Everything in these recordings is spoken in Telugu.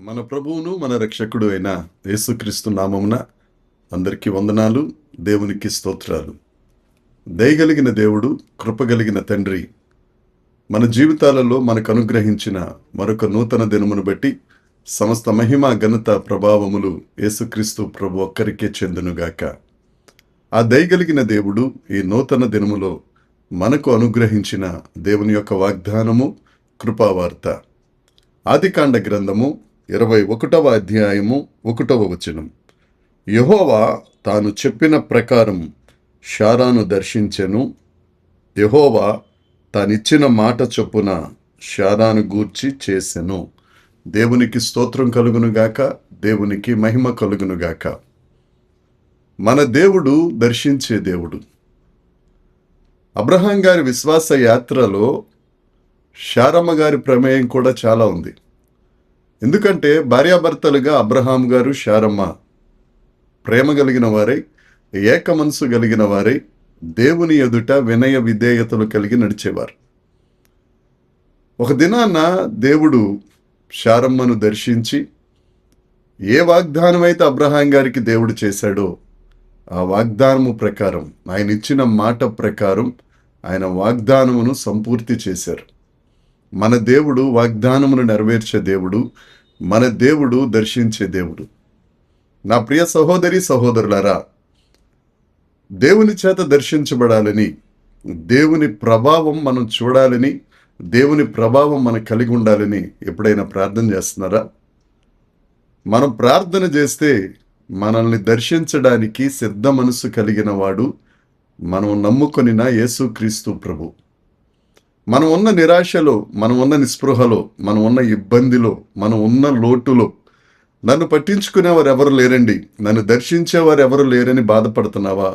మన ప్రభువును మన రక్షకుడు అయిన యేసుక్రీస్తు నామమున అందరికీ వందనాలు. దేవునికి స్తోత్రాలు. దయగలిగిన దేవుడు, కృపగలిగిన తండ్రి మన జీవితాలలో మనకు అనుగ్రహించిన మరొక నూతన దినమును బట్టి సమస్త మహిమ, ఘనత, ప్రభావములు యేసుక్రీస్తు ప్రభు ఒక్కరికే చెందునుగాక. ఆ దయగలిగిన దేవుడు ఈ నూతన దినములో మనకు అనుగ్రహించిన దేవుని యొక్క వాగ్దానము, కృపావార్త. ఆదికాండ గ్రంథము 21వ అధ్యాయము 1వ వచనం. యెహోవా తాను చెప్పిన ప్రకారం షారాను దర్శించెను. యెహోవా తానిచ్చిన మాట చొప్పున షారాను గూర్చి చేసెను. దేవునికి స్తోత్రం కలుగునుగాక, దేవునికి మహిమ కలుగునుగాక. మన దేవుడు దర్శించే దేవుడు. అబ్రహాం గారి విశ్వాస యాత్రలో శారమ్మ గారి ప్రమేయం కూడా చాలా ఉంది. ఎందుకంటే భార్యాభర్తలుగా అబ్రహాం గారు, శారమ్మ ప్రేమ కలిగిన వారై, ఏక మనసు కలిగిన వారై, దేవుని ఎదుట వినయ విధేయతలు కలిగి నడిచేవారు. ఒక దినాన దేవుడు శారమ్మను దర్శించి ఏ వాగ్దానం అయితే అబ్రహాం గారికి దేవుడు చేశాడో ఆ వాగ్దానము ప్రకారం, ఆయన ఇచ్చిన మాట ప్రకారం ఆయన వాగ్దానమును సంపూర్తి చేశారు. మన దేవుడు వాగ్దానమును నెరవేర్చే దేవుడు. మన దేవుడు దర్శించే దేవుడు. నా ప్రియ సహోదరి సహోదరులారా, దేవుని చేత దర్శించబడాలని, దేవుని ప్రభావం మనం చూడాలని, దేవుని ప్రభావం మనం కలిగి ఉండాలని ఎప్పుడైనా ప్రార్థన చేస్తున్నారా? మనం ప్రార్థన చేస్తే మనల్ని దర్శించడానికి సిద్ధ మనసు కలిగిన వాడు మనం నమ్ముకొనిన యేసుక్రీస్తు ప్రభు. మనం ఉన్న నిరాశలో, మనం ఉన్న నిస్పృహలో, మనం ఉన్న ఇబ్బందిలో, మనం ఉన్న లోటులో నన్ను పట్టించుకునేవారు ఎవరు లేరండి, నన్ను దర్శించేవారు ఎవరు లేరని బాధపడుతున్నావా?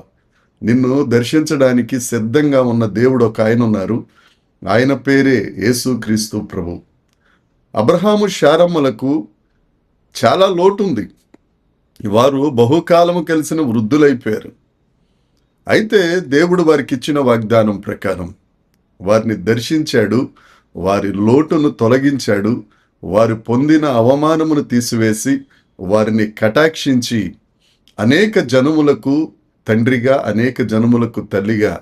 నిన్ను దర్శించడానికి సిద్ధంగా ఉన్న దేవుడు ఒక ఆయన ఉన్నారు. ఆయన పేరే యేసుక్రీస్తు ప్రభు. అబ్రహాము, శారమ్మలకు చాలా లోటుంది. వారు బహుకాలము కలిసిన వృద్ధులైపోయారు. అయితే దేవుడు వారికి ఇచ్చిన వాగ్దానం ప్రకారం వారిని దర్శించాడు. వారి లోటును తొలగించాడు. వారు పొందిన అవమానమును తీసివేసి వారిని కటాక్షించి అనేక జనములకు తండ్రిగా, అనేక జనములకు తల్లిగా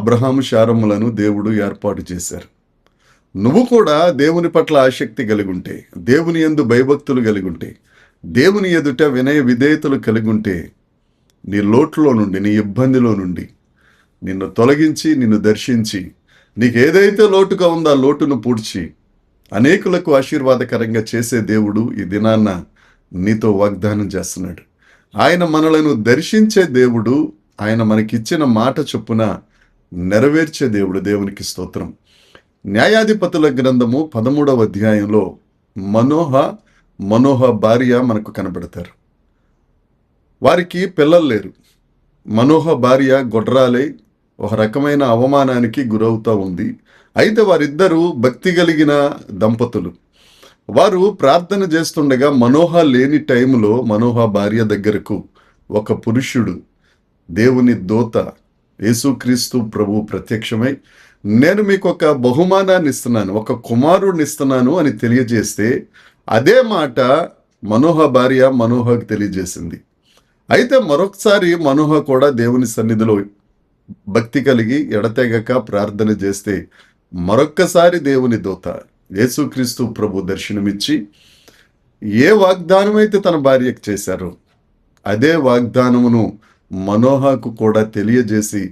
అబ్రహాము, శారమ్మలను దేవుడు ఏర్పాటు చేశారు. నువ్వు కూడా దేవుని పట్ల ఆసక్తి కలిగి ఉంటే, దేవుని యందు భయభక్తులు కలిగి ఉంటే, దేవుని ఎదుట వినయ విధేయతలు కలిగి ఉంటే, నీ లోటులో నుండి, నీ ఇబ్బందిలో నుండి నిన్ను తొలగించి, నిన్ను దర్శించి, నీకు ఏదైతే లోటుగా ఉందో ఆ లోటును పూడ్చి అనేకులకు ఆశీర్వాదకరంగా చేసే దేవుడు ఈ దినాన్న నీతో వాగ్దానం చేస్తున్నాడు. ఆయన మనలను దర్శించే దేవుడు. ఆయన మనకిచ్చిన మాట చొప్పున నెరవేర్చే దేవుడు. దేవునికి స్తోత్రం. న్యాయాధిపతుల గ్రంథము 13వ అధ్యాయంలో మనోహ భార్య మనకు కనబడతారు. వారికి పిల్లలు లేరు. మనోహ భార్య గొడ్రాలై ఒక రకమైన అవమానానికి గురవుతూ ఉంది. అయితే వారిద్దరూ భక్తి కలిగిన దంపతులు. వారు ప్రార్థన చేస్తుండగా మనోహ లేని టైంలో మనోహ భార్య దగ్గరకు ఒక పురుషుడు, దేవుని దూత యేసుక్రీస్తు ప్రభు ప్రత్యక్షమై, నేను మీకు ఒక బహుమానాన్ని ఇస్తున్నాను, ఒక కుమారుడిని ఇస్తున్నాను అని తెలియజేస్తే అదే మాట మనోహ భార్య మనోహకు తెలియజేసింది. అయితే మరొకసారి మనోహ కూడా దేవుని సన్నిధిలో భక్తి కలిగి ఎడతెగక ప్రార్థన చేస్తే మరొక్కసారి దేవుని దూత యేసుక్రీస్తు ప్రభు దర్శనమిచ్చి ఏ వాగ్దానం అయితే తన భార్యకు చేశారో అదే వాగ్దానమును మనోహకు కూడా తెలియజేసి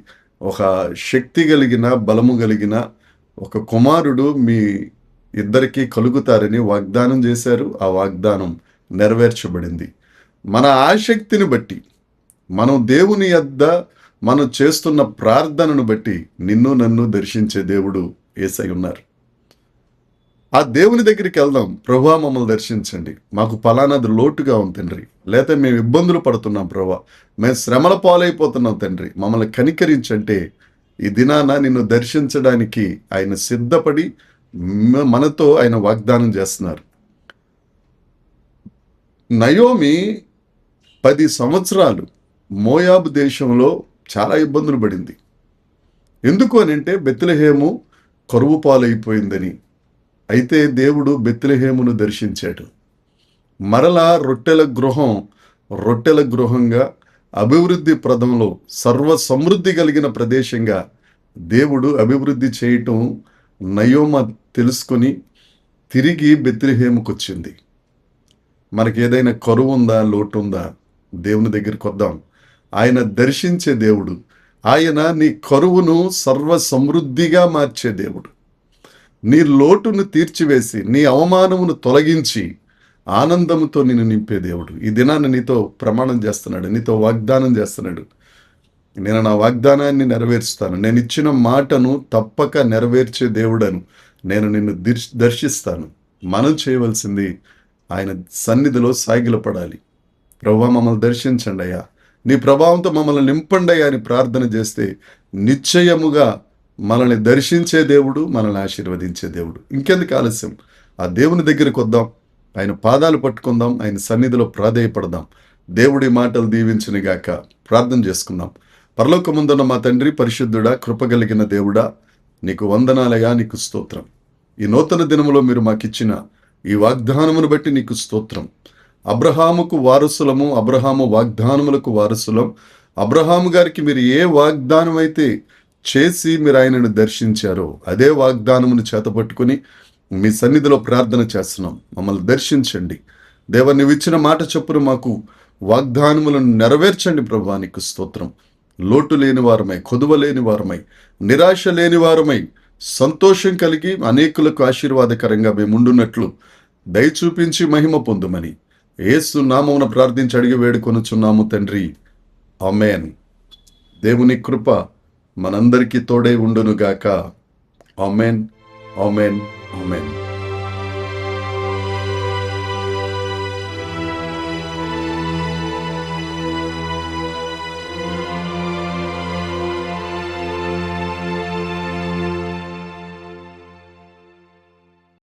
ఒక శక్తి కలిగిన, బలము కలిగిన ఒక కుమారుడు మీ ఇద్దరికీ కలుగుతారని వాగ్దానం చేశారు. ఆ వాగ్దానం నెరవేర్చబడింది. మన ఆసక్తిని బట్టి, మనం దేవుని యొద్ద మనం చేస్తున్న ప్రార్థనను బట్టి నిన్ను నన్ను దర్శించే దేవుడు యేసయ్య ఉన్నారు. ఆ దేవుని దగ్గరికి వెళ్దాం. ప్రభువా, మమ్మల్ని దర్శించండి, మాకు ఫలానాది లోటుగా ఉంది తండ్రి, లేకపోతే మేము ఇబ్బందులు పడుతున్నాం ప్రభువా, మేము శ్రమల పాలైపోతున్నాం తండ్రి, మమ్మల్ని కనికరించంటే ఈ దినాన నిన్ను దర్శించడానికి ఆయన సిద్ధపడి మనతో ఆయన వాగ్దానం చేస్తున్నారు. నయోమి 10 సంవత్సరాలు మోయాబు దేశంలో చాలా ఇబ్బందులు పడింది. ఎందుకు అని అంటే బెత్లెహేము కరువు పాలైపోయిందని. అయితే దేవుడు బెత్లెహేమును దర్శించాడు. మరలా రొట్టెల గృహంగా అభివృద్ధి ప్రదంలో సర్వ సమృద్ధి కలిగిన ప్రదేశంగా దేవుడు అభివృద్ధి చేయటం నయోమ తెలుసుకొని తిరిగి బెత్లెహేముకు వచ్చింది. మనకి ఏదైనా కరువు ఉందా, లోటు ఉందా, దేవుని దగ్గరికి వద్దాం. ఆయన దర్శించే దేవుడు. ఆయన నీ కరువును సర్వ సమృద్ధిగా మార్చే దేవుడు. నీ లోటును తీర్చివేసి నీ అవమానమును తొలగించి ఆనందముతో నిన్ను నింపే దేవుడు. ఈ దినాన్ని నీతో ప్రమాణం చేస్తున్నాడు, నీతో వాగ్దానం చేస్తున్నాడు. నేను నా వాగ్దానాన్ని నెరవేరుస్తాను, నేను ఇచ్చిన మాటను తప్పక నెరవేర్చే దేవుడను నేను నిన్ను దర్శిస్తాను. మనం చేయవలసింది ఆయన సన్నిధిలో సాగిలపడాలి. ప్రభువా, మమ్మల్ని దర్శించండి అయ్యా, నీ ప్రభావంతో మమ్మల్ని నింపండి అయ్యా అని ప్రార్థన చేస్తే నిశ్చయముగా మనల్ని దర్శించే దేవుడు, మనల్ని ఆశీర్వదించే దేవుడు. ఇంకెందుకు ఆలస్యం? ఆ దేవుని దగ్గరికి వద్దాం, ఆయన పాదాలు పట్టుకుందాం, ఆయన సన్నిధిలో ప్రాధేయపడదాం. దేవుడి మాటలు దీవించునుగాక. ప్రార్థన చేసుకుందాం. పరలోకమందున్న మా తండ్రి, పరిశుద్ధుడా, కృపగలిగిన దేవుడా, నీకు వందనాలయ్యా, నీకు స్తోత్రం. ఈ నూతన దినములో మీరు మాకిచ్చిన ఈ వాగ్దానమును బట్టి నీకు స్తోత్రం. అబ్రహాముకు వారసులము, అబ్రహాము వాగ్దానములకు వారసులం. అబ్రహాము గారికి మీరు ఏ వాగ్దానం అయితే చేసి మీరు ఆయనను దర్శించారో అదే వాగ్దానమును చేతపట్టుకుని మీ సన్నిధిలో ప్రార్థన చేస్తున్నాం. మమ్మల్ని దర్శించండి దేవా, నువ్వు ఇచ్చిన మాట చొప్పున మాకు వాగ్దానములను నెరవేర్చండి ప్రభువా, నీకు స్తోత్రం. లోటు లేని వారమై, కొదువ లేని వారమై, నిరాశ లేని వారమై, సంతోషం కలిగి అనేకులకు ఆశీర్వాదకరంగా మేముండున్నట్లు దయ చూపించి మహిమ పొందుమని యేసు నామమున ప్రార్థించి అడిగి వేడుకొనుచున్నాము తండ్రి, ఆమేన్. దేవుని కృప మనందరికీ తోడై ఉండునుగాక. ఆమేన్, ఆమేన్, ఆమేన్.